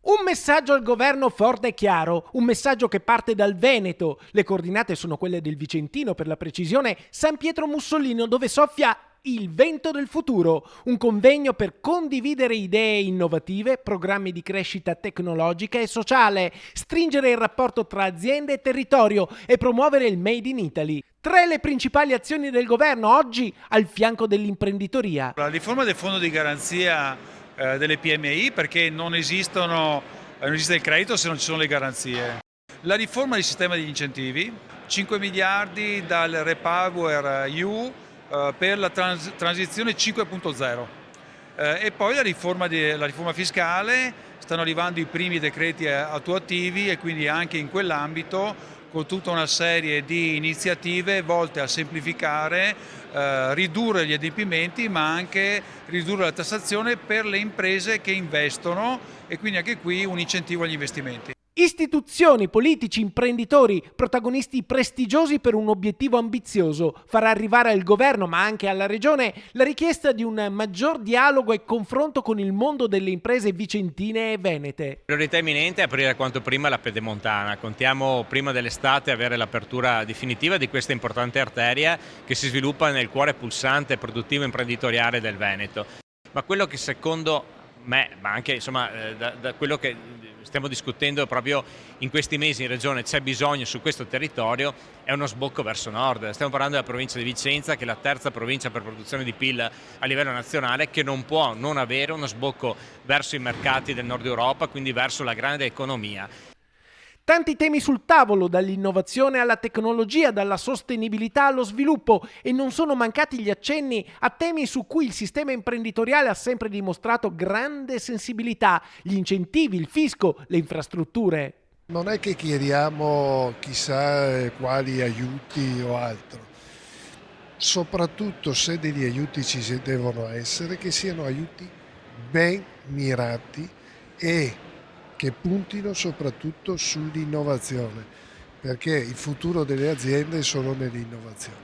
Un messaggio al governo forte e chiaro, un messaggio che parte dal Veneto. Le coordinate sono quelle del Vicentino, per la precisione San Pietro Mussolino, dove soffia il vento del futuro, un convegno per condividere idee innovative, programmi di crescita tecnologica e sociale, stringere il rapporto tra aziende e territorio e promuovere il Made in Italy. Tre le principali azioni del governo oggi al fianco dell'imprenditoria. La riforma del fondo di garanzia delle PMI, perché non esiste il credito se non ci sono le garanzie. La riforma del sistema degli incentivi, 5 miliardi dal Repower EU per la transizione 5.0. E poi la riforma fiscale, stanno arrivando i primi decreti attuativi e quindi anche in quell'ambito con tutta una serie di iniziative volte a semplificare, ridurre gli adempimenti, ma anche ridurre la tassazione per le imprese che investono e quindi anche qui un incentivo agli investimenti. Istituzioni, politici, imprenditori, protagonisti prestigiosi per un obiettivo ambizioso, far arrivare al governo ma anche alla regione la richiesta di un maggior dialogo e confronto con il mondo delle imprese vicentine e venete. Priorità imminente è aprire quanto prima la Pedemontana. Contiamo prima dell'estate avere l'apertura definitiva di questa importante arteria che si sviluppa nel cuore pulsante e produttivo imprenditoriale del Veneto. Ma quello che secondo me, ma anche da quello che stiamo discutendo proprio in questi mesi in regione, c'è bisogno su questo territorio, è uno sbocco verso nord. Stiamo parlando della provincia di Vicenza, che è la terza provincia per produzione di PIL a livello nazionale, che non può non avere uno sbocco verso i mercati del nord Europa, quindi verso la grande economia. Tanti temi sul tavolo, dall'innovazione alla tecnologia, dalla sostenibilità allo sviluppo, e non sono mancati gli accenni a temi su cui il sistema imprenditoriale ha sempre dimostrato grande sensibilità: gli incentivi, il fisco, le infrastrutture. Non è che chiediamo chissà quali aiuti o altro, soprattutto se degli aiuti ci devono essere, che siano aiuti ben mirati e che puntino soprattutto sull'innovazione, perché il futuro delle aziende è solo nell'innovazione.